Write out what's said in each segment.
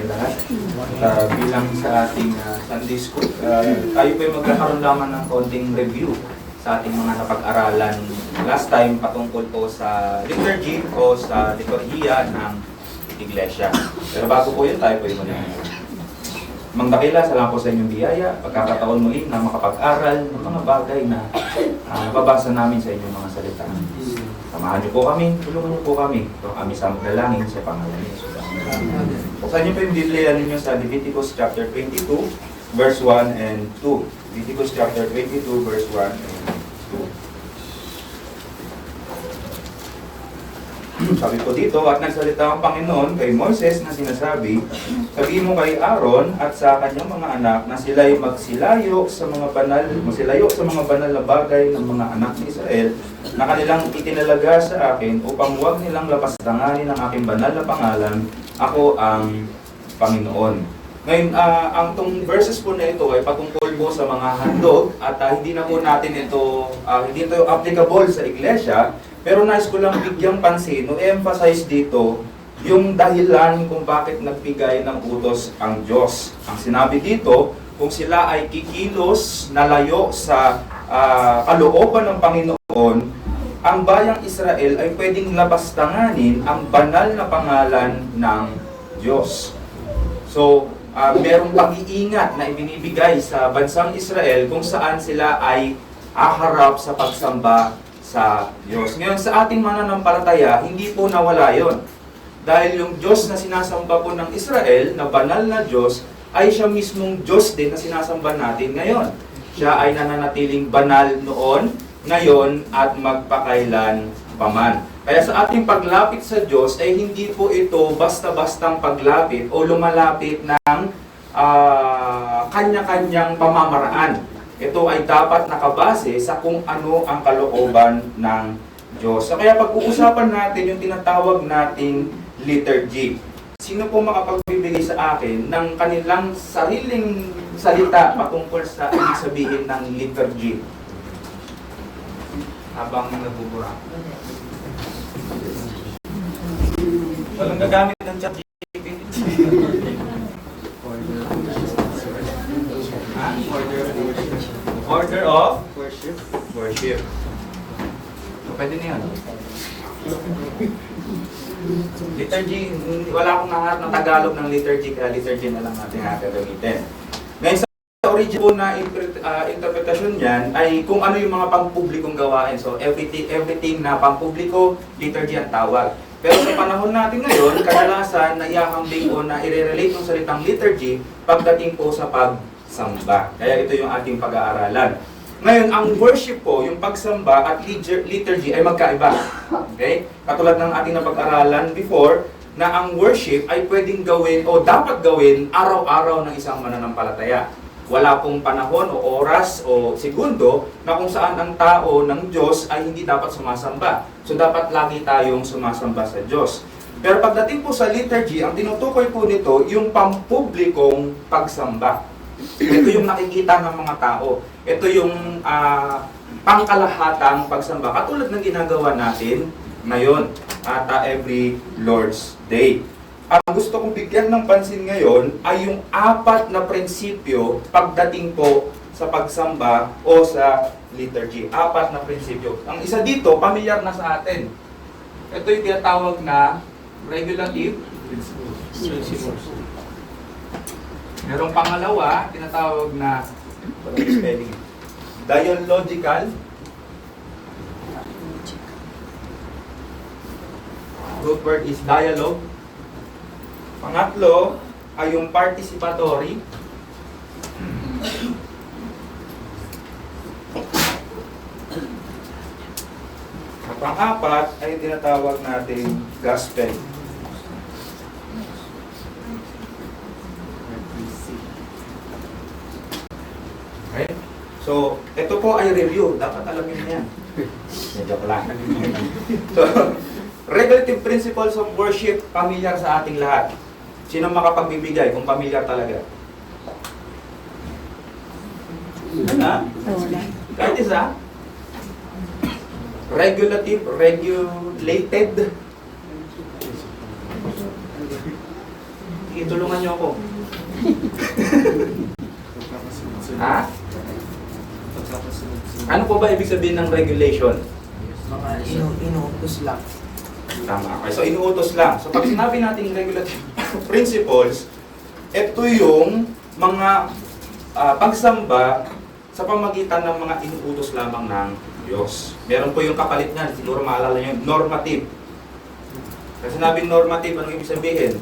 lahat. Bilang sa ating Sunday School, tayo po ay magkakaroon lamang ng konting review sa ating mga napag-aralan last time patungkol po sa liturgy o sa liturhiya ng Iglesia. Pero bago po yun, tayo po ay magdakila. Salamat po sa inyong biyaya, pagkakataon muli na makapag-aral ng mga bagay na nababasa namin sa inyong mga salita. Samahan niyo po kami, tulungan niyo po kami. Ito kami sa magdalangin sa pangalan ni Jesus. Buksan niyo po yung Biblia ninyo sa Leviticus chapter 22, verse 1 and 2. Leviticus chapter 22, verse 1 and 2. Sabi po dito, at nagsalita ang Panginoon kay Moises na sinasabi, sabihin mo kay Aaron at sa kanyang mga anak na sila'y magsilayo sa mga banal na bagay ng mga anak ni Israel na kanilang itinalaga sa akin upang huwag nilang lapastanganin ang aking banal na pangalan. Ako ang Panginoon. Ngayon, ang tong verses po na ito ay patungkol po sa mga handog at hindi na po natin ito, hindi ito applicable sa iglesia. Pero nais ko lang bigyang pansin, emphasize dito yung dahilan kung bakit nagbigay ng utos ang Diyos. Ang sinabi dito, kung sila ay kikilos na layo sa kalooban ng Panginoon, ang bayang Israel ay pwedeng labastanganin ang banal na pangalan ng Diyos. So, merong pag-iingat na ibinibigay sa bansang Israel kung saan sila ay aharap sa pagsamba sa Diyos. Ngayon, sa ating mananampalataya, hindi po nawala yon. Dahil yung Diyos na sinasamba po ng Israel, na banal na Diyos, ay siya mismong Diyos din na sinasamba natin ngayon. Siya ay nananatiling banal noon, ngayon, at magpakailan paman. Kaya sa ating paglapit sa Diyos, ay hindi po ito basta-bastang paglapit o lumalapit ng kanya-kanyang pamamaraan. Ito ay dapat nakabase sa kung ano ang kalooban ng Diyos. So, kaya pag-uusapan natin yung tinatawag nating liturgy. Sino po makapagbibigay sa akin ng kanilang sariling salita patungkol sa ibig sabihin ng liturgy? Habang nagbubura. Walang gagamit ng chat GPT. Order of worship. So, pwede na yan. Liturgy, wala akong naharap ng Tagalog ng liturgy, kaya liturgy na lang natin gagamitin. Ngayon, sa original na interpretasyon niyan ay kung ano yung mga pampublikong gawain. So, everything na pampubliko, liturgy ang tawag. Pero sa panahon natin ngayon, kadalasan na iahambing o na i-relate ng salitang liturgy pagdating po sa pagsamba. Kaya ito yung ating pag-aaralan. Ngayon, ang worship po, yung pagsamba at liturgy ay magkaiba. Okay? Katulad ng ating napag-aralan before, na ang worship ay pwedeng gawin o dapat gawin araw-araw ng isang mananampalataya. Wala pong panahon o oras o segundo na kung saan ang tao ng Diyos ay hindi dapat sumasamba. So, dapat lagi tayong sumasamba sa Diyos. Pero pagdating po sa liturgy, ang tinutukoy po nito, yung pampublikong pagsamba. Ito yung nakikita ng mga tao. Ito yung pangkalahatang pagsamba. Katulad ng ginagawa natin ngayon at every Lord's Day. Ang gusto kong bigyan ng pansin ngayon ay yung 4 na prinsipyo pagdating po sa pagsamba o sa liturgy. 4 na prinsipyo. Ang isa dito, pamilyar na sa atin. Ito yung tinatawag na regulative principles. Merong pangalawa, tinatawag na spelling. Dialogical. Root word is dialogue. Pangatlo ay yung participatory. At pang-apat ay tinatawag natin gospel. Okay? So, ito po ay review. Dapat alamin niyo yan. Joke lang. So, regulative principles of worship, pamilyar sa ating lahat. Sino makapagbibigay kung pamilyar talaga? Wala? Kahit isa? Regulated. tulungan niyo ako. Ha? Ano po ba ibig sabihin ng regulation? Mga inuutos lang. Tama. Okay, so inuutos lang. So pag sinabi natin regulative principles, ito yung mga pagsamba sa pamagitan ng mga inuutos lamang ng Diyos. Meron po yung kapalit niyan, siguro maalala niyo, normative. Kasi sinabi normative, anong ibig sabihin?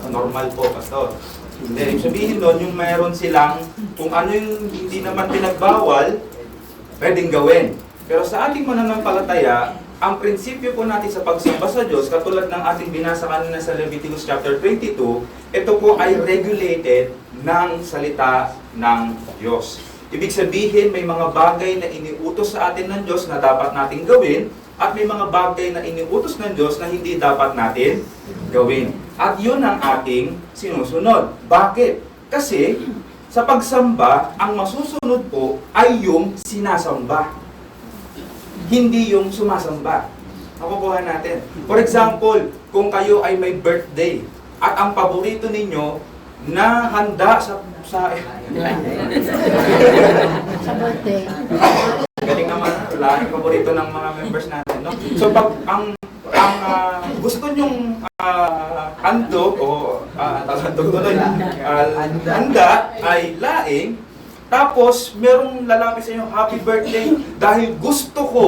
Normal po, pastor. Hindi, ibig sabihin doon, yung mayroon silang, kung ano yung hindi naman pinagbawal, pwedeng gawin. Pero sa ating mananampalataya, ang prinsipyo po natin sa pagsamba sa Diyos, katulad ng ating binasa kanina sa Leviticus chapter 22, ito po ay regulated ng salita ng Diyos. Ibig sabihin, may mga bagay na iniutos sa atin ng Diyos na dapat natin gawin, at may mga bagay na iniutos ng Diyos na hindi dapat natin gawin. At yun ang ating sinusunod. Bakit? Kasi sa pagsamba, ang masusunod po ay yung sinasamba. Hindi yung sumasamba. Nakukuha natin. For example, kung kayo ay may birthday at ang paborito ninyo na handa sa birthday. galing naman, wala yung paborito ng mga members natin, no? So pag ang gusto nyong handog o handa ay laing, tapos merong lalapit sa inyo, happy birthday, dahil gusto ko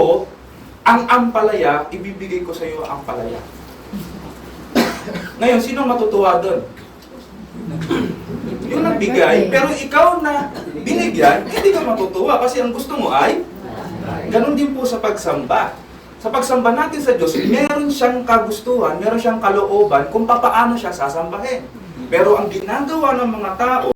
ang ampalaya, ibibigay ko sa iyo ang ampalaya. Ngayon, sino matutuwa doon? Yung nagbigay, pero ikaw na binigyan, hindi ka matutuwa kasi ang gusto mo ay ganon din po sa pagsamba. Sa pagsamba natin sa Diyos, meron siyang kagustuhan, meron siyang kalooban kung paano siya sasambahin. Pero ang ginagawa ng mga tao,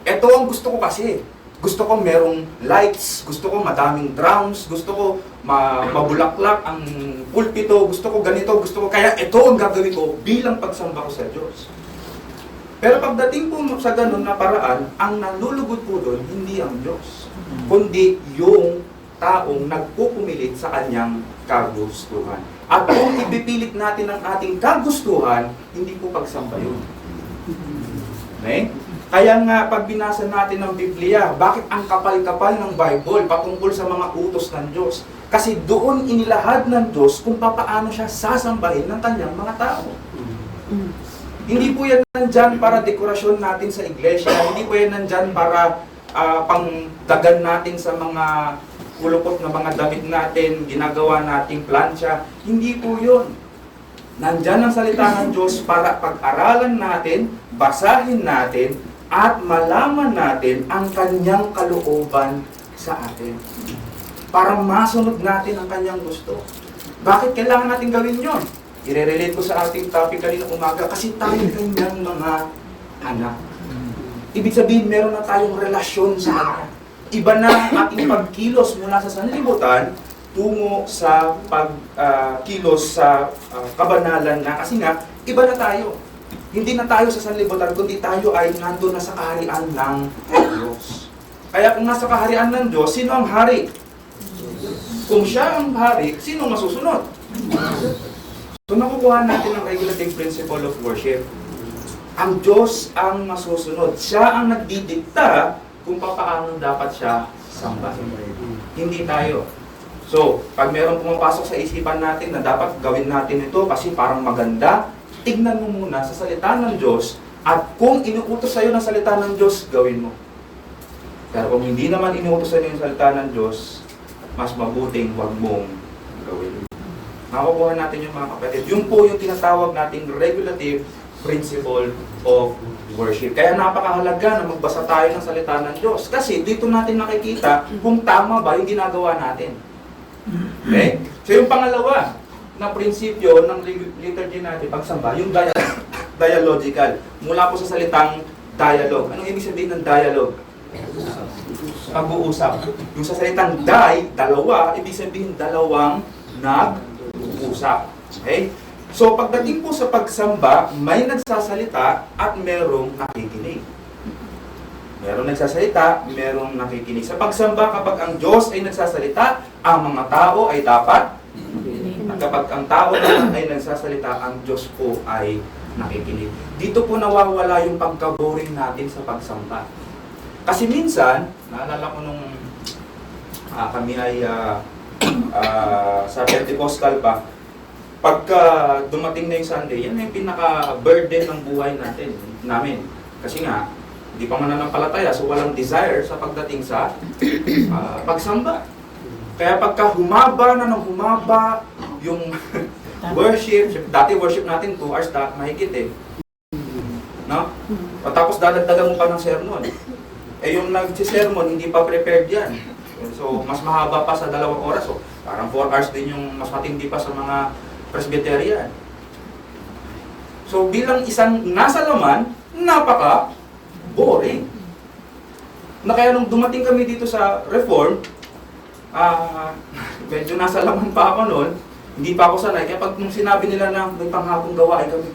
ito ang gusto ko kasi. Gusto ko merong lights, gusto ko madaming drums, gusto ko mabulaklak ang pulpito, gusto ko ganito, gusto ko kaya ito ang gagawin ko bilang pagsamba ko sa Diyos. Pero pagdating po sa ganun na paraan, ang nalulugod po doon, hindi ang Diyos, kundi yung taong nagpupumilit sa kanyang kagustuhan. At kung ipipilit natin ang ating kagustuhan, hindi po pagsamba yun. Okay? Kaya nga, pag binasa natin ng Biblia, bakit ang kapal-kapal ng Bible patungkol sa mga utos ng Diyos? Kasi doon inilahad ng Diyos kung paano siya sasambahin ng kanyang mga tao. Hindi po yan nandyan para dekorasyon natin sa iglesia. Hindi po yan nandyan para pangdagan natin sa mga kulupot na mga damit natin, ginagawa nating plancha. Hindi po yun. Nandyan ang salita ng Diyos para pag-aralan natin, basahin natin, at malaman natin ang kanyang kalooban sa atin. Para masunod natin ang kanyang gusto. Bakit kailangan natin gawin yon? I-relate ko sa ating topic kanina umaga kasi tayo kanyang mga anak. Ibig sabihin, meron na tayong relasyon sa Kanya. Iba na ating pagkilos mula sa sanlibutan tungo sa pagkilos sa kabanalan na kasi nga, iba na tayo. Hindi na tayo sa sanlibutan, kundi tayo ay nandun na sa kaharian ng Diyos. Kaya kung nasa kaharian ng Diyos, sino ang hari? Kung siya ang hari, sino masusunod? So nakukuha natin ang regulative principle of worship. Ang Diyos ang masusunod. Siya ang nagdidikta kung paano dapat siya sambahin. Hindi tayo. So, pag meron pumapasok sa isipan natin na dapat gawin natin ito kasi parang maganda, tignan mo muna sa salita ng Diyos at kung inuutos sa'yo ng salita ng Diyos, gawin mo. Pero kung hindi naman inuutos sa'yo yung salita ng Diyos, mas mabuting huwag mong gawin. Makukuha natin yung mga kapatid. Yun po yung tinatawag nating regulative principle of worship. Kaya napakahalaga na magbasa tayo ng salita ng Diyos. Kasi dito natin nakikita kung tama ba yung ginagawa natin. Okay? So yung pangalawa na prinsipyo ng liturgy natin, pagsamba, yung dialogical. Mula po sa salitang dialogue. Anong ibig sabihin ng dialogue? Pag-uusap. Yung sa salitang dalawa, ibig sabihin dalawang nag-uusap. Okay? So, pagdating po sa pagsamba, may nagsasalita at merong nakikinig. Merong nagsasalita, merong nakikinig. Sa pagsamba, kapag ang Diyos ay nagsasalita, ang mga tao ay dapat. At kapag ang tao naman ay nagsasalita, ang Diyos po ay nakikinig. Dito po nawawala yung pagka-boring natin sa pagsamba. Kasi minsan, naalala ko nung kami ay sa Pentecostal pa, pagka dumating na yung Sunday, yan yung pinaka-burden ng buhay namin. Kasi nga, hindi pa mananampalataya, so walang desire sa pagdating sa pagsamba. Kaya pagka humaba na ng humaba yung worship, dati worship natin 2 hours mahigit eh. No? O tapos dadagdagan mo pa ng sermon. Eh yung nagsisermon, hindi pa prepared yan. So mas mahaba pa sa 2 oras. So parang 4 hours din yung mas matindi pa sa mga Presbyterian. So bilang isang nasa laman, napaka-boring. Na kaya nung dumating kami dito sa Reform, medyo nasa laman pa ako noon, hindi pa ako sanay. Kaya pag nung sinabi nila na may panghapong gawain kami,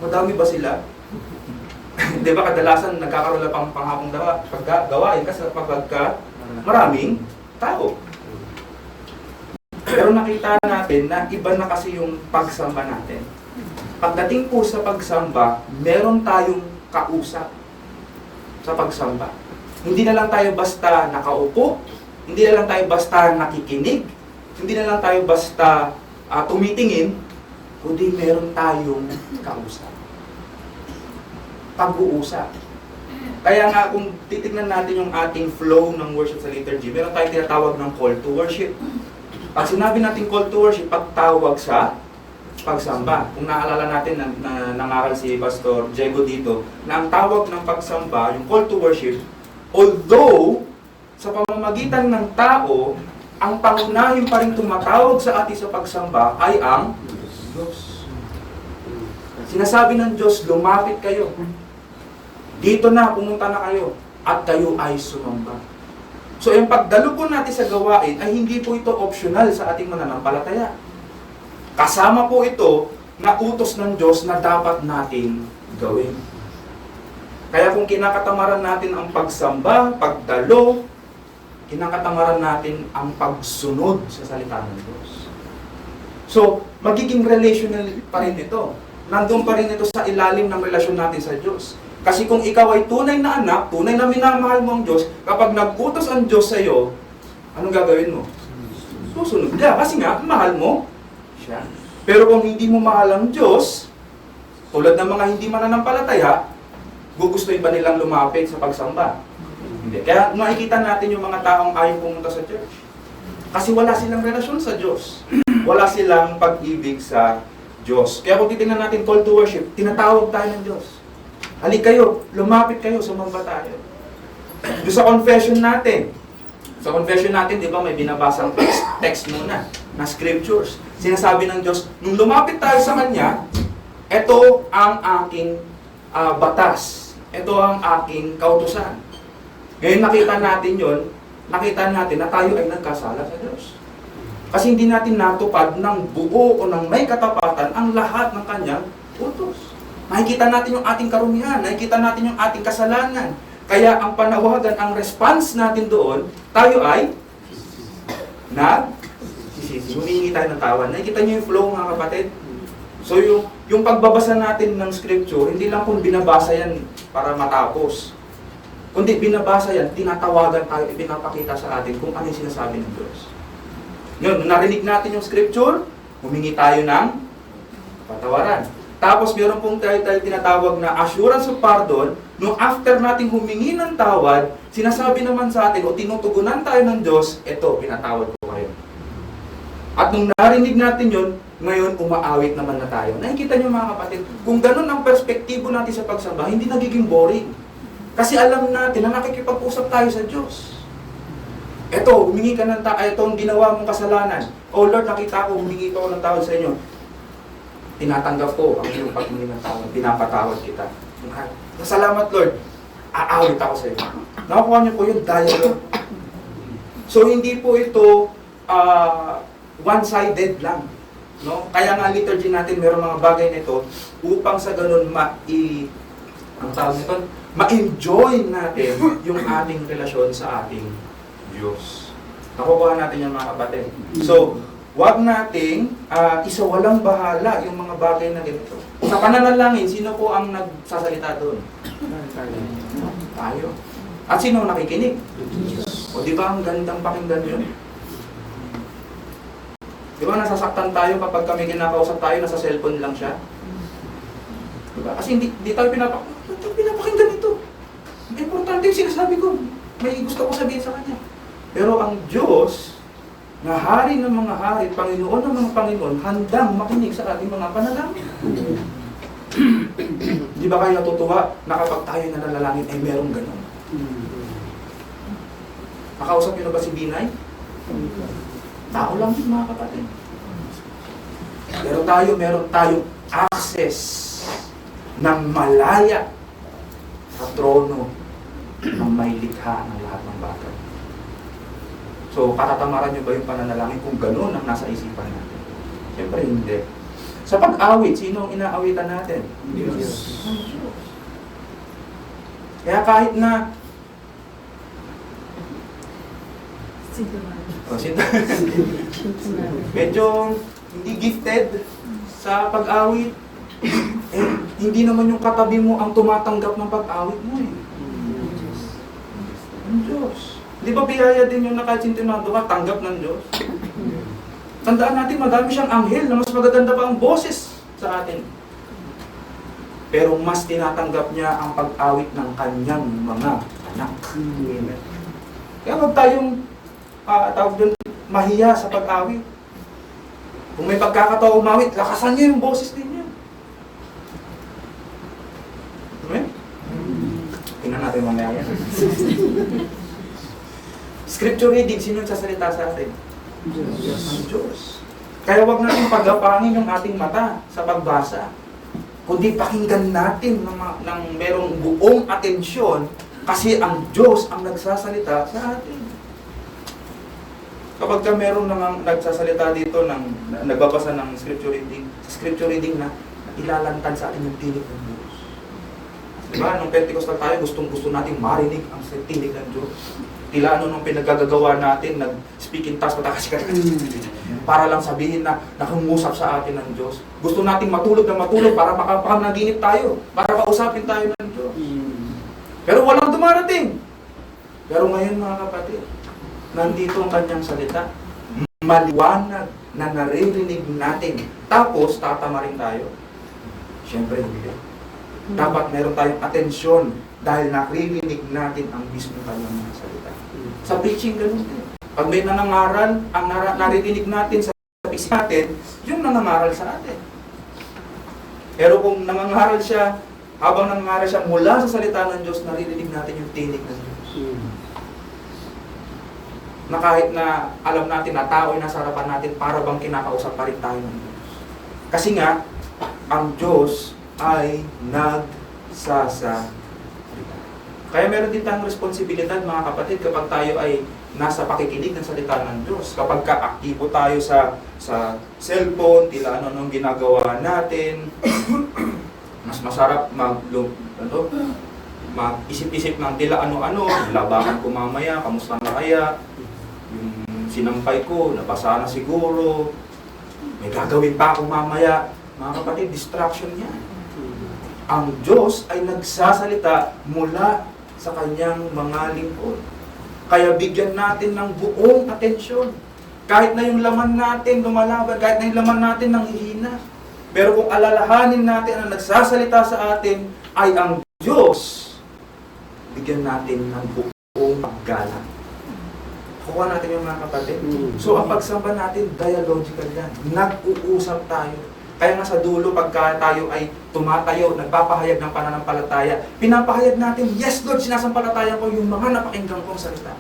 madami ba sila? Di ba kadalasan nagkakaroon lang pang panghapong gawain kasi pagka maraming tao. Pero nakita natin na iba na kasi yung pagsamba natin. Pagdating po sa pagsamba, meron tayong kausap sa pagsamba. Hindi na lang tayo basta nakaupo, hindi na lang tayo basta nakikinig, hindi na lang tayo basta tumitingin, kundi meron tayong kausap. Pag-uusap. Kaya nga kung titignan natin yung ating flow ng worship sa liturgy, meron tayong tinatawag ng call to worship. Pag sinabi natin call to worship, pagtawag sa pagsamba. Kung naalala natin na nangaral si Pastor Diego dito, na ang tawag ng pagsamba, yung call to worship, although sa pamamagitan ng tao, ang pangunahin pa rin tumatawag sa atin sa pagsamba ay ang Diyos. Sinasabi ng Diyos, lumapit kayo. Dito na, pumunta na kayo. At kayo ay sumamba. So, yung pagdalo po natin sa gawain ay hindi po ito optional sa ating mananampalataya. Kasama po ito na utos ng Diyos na dapat nating gawin. Kaya kung kinakatamaran natin ang pagsamba, pagdalo, kinakatamaran natin ang pagsunod sa salita ng Diyos. So, magiging relational pa rin ito. Nandun pa rin ito sa ilalim ng relasyon natin sa Diyos. Kasi kung ikaw ay tunay na anak, tunay na minamahal mo ang Diyos, kapag nag-utos ang Diyos sa iyo, anong gagawin mo? Susunod ka. Kasi nga, mahal mo siya. Pero kung hindi mo mahal ang Diyos, tulad ng mga hindi mananampalataya, gugustuhin ba nilang lumapit sa pagsamba? Hindi. Kaya makikita natin yung mga taong ayaw pumunta sa church. Kasi wala silang relasyon sa Diyos. Wala silang pag-ibig sa Diyos. Kaya kung titingnan natin call to worship, tinatawag tayo ng Diyos. Halik kayo, lumapit kayo, sumamba tayo. Doon sa confession natin. Sa confession natin, di ba, may binabasang text muna na scriptures. Sinasabi ng Diyos, nung lumapit tayo sa Kanya, ito ang aking batas. Ito ang aking kautusan. Ngayon nakita natin yon, nakita natin na tayo ay nagkasala sa Diyos. Kasi hindi natin natupad ng buo o ng may katapatan ang lahat ng Kanyang utos. Nakikita natin yung ating karumihan, nakikita natin yung ating kasalanan. Kaya ang panawagan, ang response natin doon, tayo ay nagsisisi. Humingi tayo ng tawan. Nakikita niyo yung flow, mga kapatid? So yung pagbabasa natin ng scripture, hindi lang kung binabasa yan para matapos. Kundi binabasa yan, tinatawagan tayo, ipinapakita sa atin kung ano yung sinasabi ng Diyos. Yun, narinig natin yung scripture, humingi tayo ng patawaran. Tapos meron pong tayo tinatawag na assurance of pardon, no after nating humingi ng tawad, sinasabi naman sa atin o tinutugunan tayo ng Diyos, eto, pinatawad ko kayo. At nung narinig natin yun, ngayon umaawit naman na tayo. Nakikita niyo mga kapatid, kung ganun ang perspektibo natin sa pagsamba, hindi nagiging boring. Kasi alam natin na nakikipag-usap tayo sa Diyos. Eto, humingi ka ng tawad, eto ang ginawa mong kasalanan. Oh Lord, nakita ko, humingi ko ng tawad sa inyo. Tinatanggap ko ang iyong paghingi ng tawad, pinapatawad kita. Salamat Lord, aawit ako sa iyo. Nakukuha niyo po yung dialogue. So hindi po ito one-sided lang. No? Kaya nga liturgy natin meron mga bagay nito upang sa ganun ma-enjoy natin yung ating relasyon sa ating Diyos. Nakukuha natin yung mga kapatid. So, Huwag nating isawalang bahala yung mga bagay na ganito. Sa pananalangin, sino po ang nagsasalita doon? Tayo. At sino ang nakikinig? O di ba ang gandang pakinggan yun? Di ba nasasaktan tayo kapag kami kinakausap tayo, nasa cellphone lang siya? Di ba? Kasi hindi tayo pinapakinggan ito. Importante yung sinasabi ko. May gusto ko sabihin sa kanya. Pero ang Diyos, na hari ng mga hari, Panginoon ng mga Panginoon, handang makinig sa ating mga panalangin. Di ba kayo natutuwa na kapag tayo nanalangin ay merong ganun? Nakausap niyo na ba si Binay? Tao lang din mga kapatid. Pero meron tayong access ng malaya sa trono ng may likha ng lahat ng bagay. So, katatamaran niyo ba yung pananalangin kung gano'n ang nasa isipan natin? Siyempre hindi. Sa pag-awit, sino ang inaawitan natin? Diyos. Kaya kahit na medyo hindi gifted sa pag-awit, hindi naman yung katabi mo ang tumatanggap ng pag-awit mo eh. Ang Diyos. Di ba biyaya din yung nakasintinado ka, tanggap ng Diyos? Tandaan natin, madami siyang anghel na mas magaganda pa ang boses sa atin. Pero mas tinatanggap niya ang pag-awit ng kanyang mga anak. Kaya huwag tayong tawag doon, mahiya sa pag-awit. Kung may pagkakataon umawit, lakasan niyo yung boses din niya. Amen? Tingnan natin mamaya yan. Scripture reading, sino nagsasalita sa atin? Diyos. Ang Diyos. Kaya wag natin pagapangin yung ating mata sa pagbasa. Kundi pakinggan natin ng merong buong atensyon kasi ang Diyos ang nagsasalita sa atin. Kapag ka meron nagsasalita dito, nagbabasa ng scripture reading na ilalantad sa atin yung tinig ng Diyos. Diba? Nung Pentecostal tayo, gustong-gusto natin marinig ang tinig ng Diyos. Tila nung pinagagagawa natin, nag-speak in tongues, para lang sabihin na nakangusap sa atin ng Diyos. Gusto nating matulog na matulog para makapanaginip tayo, para kausapin tayo ng Diyos. Pero walang dumarating. Pero ngayon mga kapatid, nandito ang kanyang salita, maliwanag na naririnig natin. Tapos, tatama rin tayo. Siyempre hindi. Dapat meron tayong atensyon dahil naririnig natin ang mismo kanyang mga salita. Sa preaching, ganun din. Pag may nangangaral, ang naririnig natin sa isip natin, yung nangangaral sa atin. Pero kung nangangaral siya, habang nangangaral siya mula sa salita ng Diyos, naririnig natin yung tinig ng Diyos. Na kahit na alam natin na tao ay nasa harapan natin, para bang kinakausap pa rin tayo ng Diyos. Kasi nga, ang Diyos ay nagsasalita. Kaya meron din tayong responsibilidad mga kapatid kapag tayo ay nasa pakikinig ng salita ng Diyos. Kapag ka-aktibo tayo sa cellphone, tila ano ginagawa natin, mas masarap mag-isip-isip ng tila ano-ano, labakan ko mamaya, kamusta na kaya, yung sinampay ko, nabasa na siguro, may gagawin pa ako mamaya. Mga kapatid, distraction yan. Ang Diyos ay nagsasalita mula sa kanyang mga lingkod. Kaya bigyan natin ng buong atensyon. Kahit na yung laman natin lumalaban, kahit na yung laman natin nanghihina. Pero kung alalahanin natin ang nagsasalita sa atin ay ang Diyos, bigyan natin ng buong paggalang. Kuha natin yung mga kapatid. So ang pagsamba natin, dialogical yan. Nag-uusap tayo. Kaya nga sa dulo, pagka tayo ay tumatayo, nagpapahayag ng pananampalataya, pinapahayag natin, yes Lord, sinasampalataya ko yung mga napakinggan kong salita.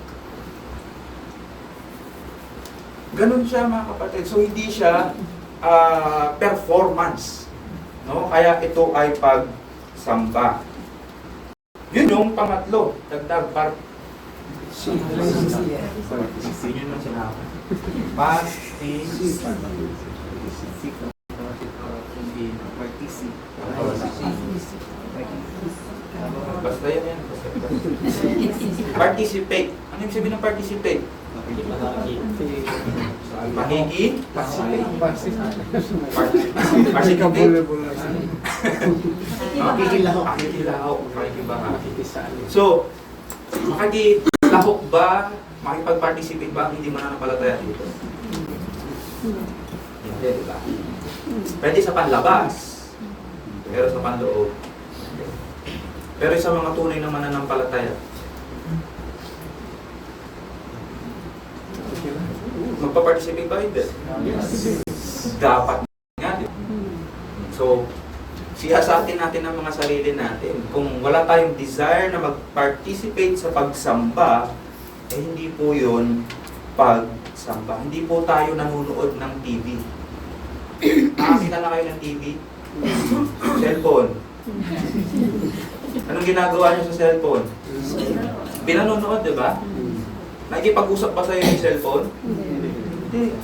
Ganun siya mga kapatid. So hindi siya performance. No? Kaya ito ay pagsamba. Yun yung pangatlo. Dagdag yun yung sinabi. Basta yan. Participate. Ano yung sabihin ng participate? Pakiki? Participate? Pakikilaho. So, makikilahok ba, makipag-participate ba ang hindi mananampalataya dito? Hindi, di ba? Pwede sa panlabas, pero sa panloob. Pero sa mga tunay na mananampalataya, magpa-participate ba hindi? Dapat nga. Di ba? So, siyasatin natin ang mga sarili natin. Kung wala tayong desire na mag-participate sa pagsamba, eh hindi po yun pagsamba. Hindi po tayo nanonood ng TV. Nakakita na kayo ng TV? Cellphone. Anong ginagawa niyo sa cellphone? Pinanonood, di ba? Nakikipag-usap ba sa'yo yung cellphone? Hindi.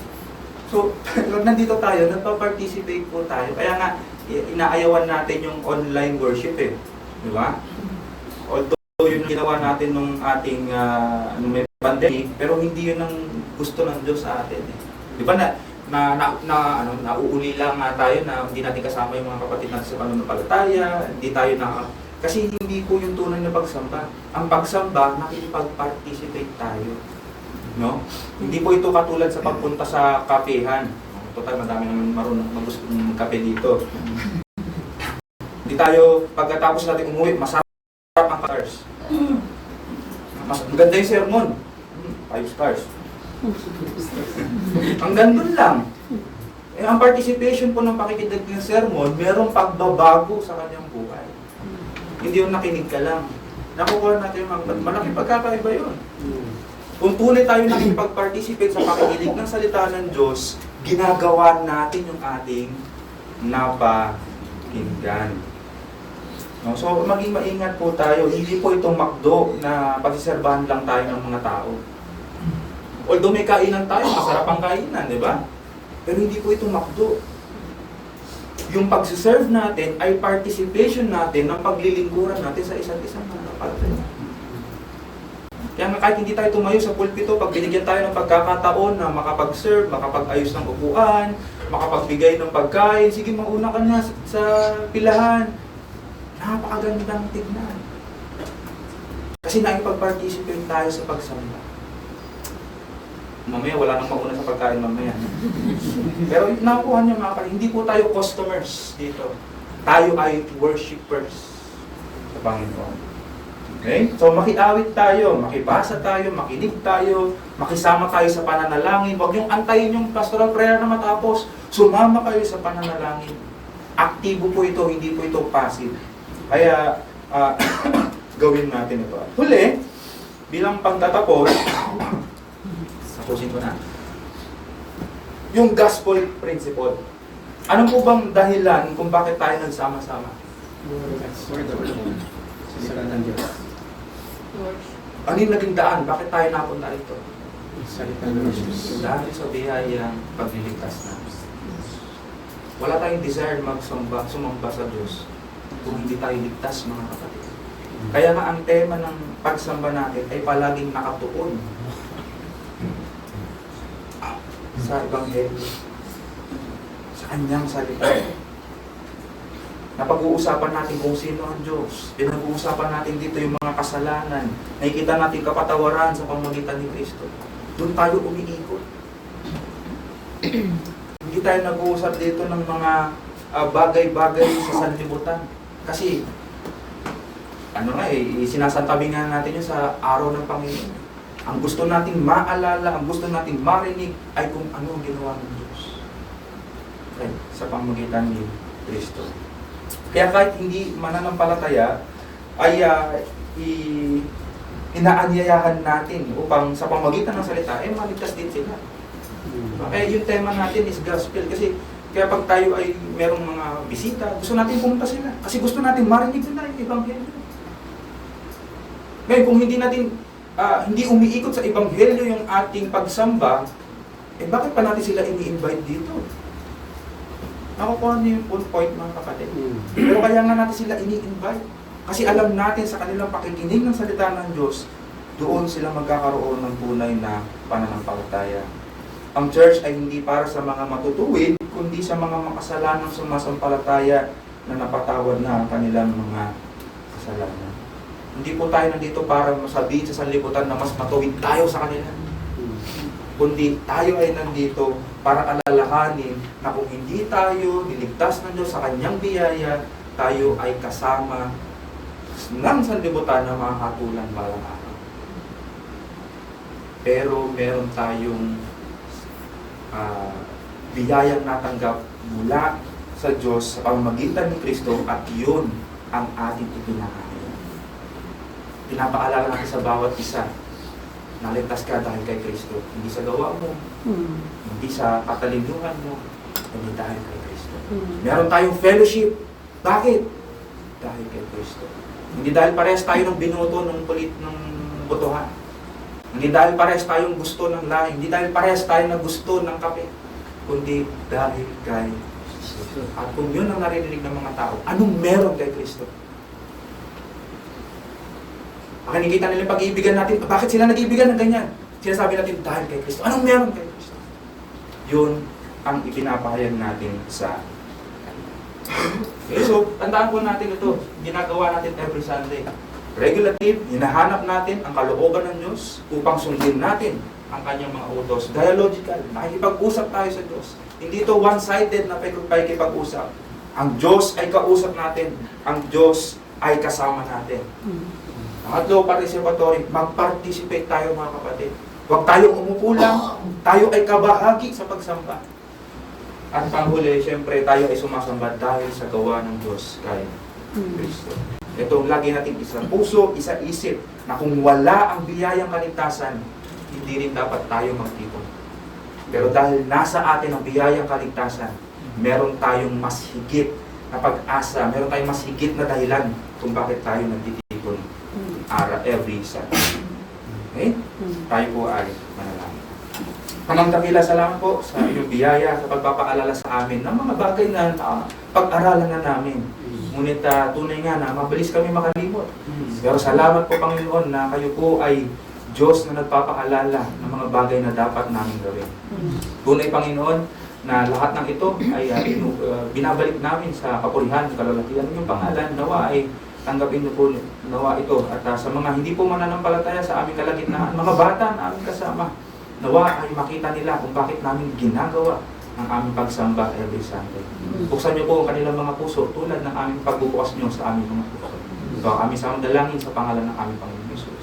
So, nandito tayo, nagpa-participate po tayo. Kaya nga, inaayawan natin yung online worship eh. Di ba? Although yun ginawa natin nung ating nung may pandemic, pero hindi yun ang gusto ng Diyos sa atin eh. Di ba nauuli lang nga tayo na hindi natin kasama yung mga kapatid natin sa pananampalataya, hindi tayo kasi hindi po yung tunay na pagsamba. Ang pagsamba, nakikipag-participate tayo. No? Hindi po ito katulad sa pagpunta sa kapehan. Total, madami naman marunong gusto ng kape dito. Hindi tayo, pagkatapos natin umuwi, masarap ang stars. Maganda yung sermon. 5 stars. Hanggang doon lang. Eh, ang participation po ng pakikinig ng sermon, merong pagbabago sa kanyang buhay. Hindi yung nakinig ka lang. Nakukuha natin yung malaking pagkakaiba yun. Kung tunay tayo nakipag-participate sa pakikinig ng salita ng Diyos, ginagawa natin yung ating napakinggan. No? So, maging maingat po tayo. Hindi po itong McDo na pagsiserbahan lang tayo ng mga tao. Although may kainan tayo, masarap ang kainan, di ba? Pero hindi po itong McDo. Yung pagsiserve natin ay participation natin ng paglilingkuran natin sa isa't isang mananampalataya. Kaya nga kahit hindi tayo tumayo sa pulpito, pag binigyan tayo ng pagkakataon na makapag-serve, makapag-ayos ng upuan, makapagbigay ng pagkain, sige mauna ka na sa pilahan. Napakagandang tignan. Kasi nakipag-participate tayo sa pagsamba. Mamaya wala nang mauna sa pagkain mamaya. Pero nakuha niyo mga kapatid, hindi po tayo customers dito. Tayo ay worshipers sa Panginoon. Okay? So makiawit tayo, makibasa tayo, makinig tayo, makisama tayo sa pananalangin. Huwag yung antayin yung pastoral prayer na matapos. Sumama kayo sa pananalangin. Aktibo po ito, hindi po ito passive. Kaya gawin natin ito. Huli, bilang pagtatapos, tapusin ko na. Yung gospel principle. Ano po bang dahilan kung bakit tayo nagsama-sama? Ano yung naging daan? Bakit tayo napunta rito? Dahil sa biyayang pagliligtas namin. Wala tayong desire sumamba sa Diyos kung hindi tayo ligtas, mga kapatid. Kaya nga ang tema ng pagsamba natin ay palaging nakatuon sa Ebanghelyo, sa kanyang salita. Napag-uusapan natin kung sino ang Diyos. Pinag-uusapan natin dito yung mga kasalanan. Nakikita natin kapatawaran sa pamamagitan ni Kristo. Doon tayo umiikot. Hindi tayo nag-uusap dito ng mga bagay-bagay sa sanlibutan. Kasi, sinasantabi nga natin yun sa araw ng Panginoon. Ang gusto nating maalala, ang gusto nating marinig ay kung ano ang ginawa ng Diyos. Okay, sa pamamagitan ni Kristo. Kaya kahit hindi mananampalataya, ay inaanyayahan natin upang sa pamamagitan ng salita, maligtas din sila. Kaya yung tema natin is gospel. Kasi kaya pag tayo ay merong mga bisita, gusto natin pumunta sila. Kasi gusto natin marinig nila yung Ebanghelyo. Ngayon, kung hindi natin hindi umiikot sa Ebanghelyo yung ating pagsamba, bakit pa natin sila ini-invite dito? Nakukuha niyo yung point, mga kapatid. Pero kaya nga natin sila ini-invite. Kasi alam natin sa kanilang pakikinig ng salita ng Diyos, doon sila magkakaroon ng tunay na pananampalataya. Ang church ay hindi para sa mga matutuwid, kundi sa mga makasalanang sumasampalataya na napatawad na ang kanilang mga kasalanan. Hindi po tayo nandito para masabihin sa sanlibutan na mas matuwid tayo sa kanila. Kundi tayo ay nandito para alalahanin na kung hindi tayo niligtas ng Diyos sa Kanyang biyaya, tayo ay kasama ng sanlibutan na makakatulan balang araw. Pero meron tayong biyayang natanggap mula sa Diyos sa pamamagitan ni Kristo at yun ang ating ipinakahayag. Pinapaalala natin sa bawat isa, naligtas ka dahil kay Kristo. Hindi sa gawa mo, hindi sa katalinuhan mo, kundi dahil kay Kristo. Meron tayong fellowship. Bakit? Dahil kay Kristo. Hindi dahil parehas tayo ng binoto ng botohan. Hindi dahil parehas tayong gusto ng lahi. Hindi dahil parehas tayo na gusto ng kape. Kundi dahil kay Kristo. At kung yun ang naririnig ng mga tao, anong meron kay Kristo? Nakikita nila yung pag-iibigan natin. Bakit sila nag-iibigan ng ganyan? Sinasabi natin dahil kay Kristo. Anong meron kay Kristo? Yun ang ipinapahayag natin sa Kanya. Okay, so, tandaan po natin ito. Ginagawa natin every Sunday. Regulative, hinahanap natin ang kalooban ng Diyos upang sundin natin ang Kanyang mga utos. Dialogical, nakikipag-usap tayo sa Diyos. Hindi ito one-sided na pakikipag-usap. Ang Diyos ay kausap natin. Ang Diyos ay kasama natin. Pangatlo, participatory, mag-participate tayo mga kapatid. Huwag tayong umupo lang, tayo ay kabahagi sa pagsamba. At panghuli, siyempre, tayo ay sumasamba dahil sa gawa ng Diyos kay Kristo. Ito, lagi natin isang puso, isa isip, na kung wala ang biyayang kaligtasan, hindi rin dapat tayo magtipon. Pero dahil nasa atin ang biyayang kaligtasan, meron tayong mas higit na pag-asa, meron tayong mas higit na dahilan kung bakit tayo nagtitipon every Sunday. Okay? Tayo po ay manalangin. Amang Dakila, salamat po sa iyong biyaya, sa pagpapaalala sa amin ng mga bagay na pag-aralan na namin. Ngunit tunay nga na mabilis kami makalimot. Pero salamat po Panginoon na kayo po ay Diyos na nagpapaalala ng mga bagay na dapat namin gawin. Tunay Panginoon na lahat ng ito ay binabalik namin sa kapurihan, kalalakihan ng pangalan. Nawa ay tanggapin niyo po nawa ito. At sa mga hindi po mananampalataya sa aming kalagitnaan, mga bata na aming kasama, nawa ay makita nila kung bakit namin ginagawa ang aming pagsamba every Sunday. Buksan niyo po ang kanilang mga puso tulad ng aming pagbubukas niyo sa aming mga puso. Ito ang aming samang dalangin sa pangalan ng aming Panginoon Jesus.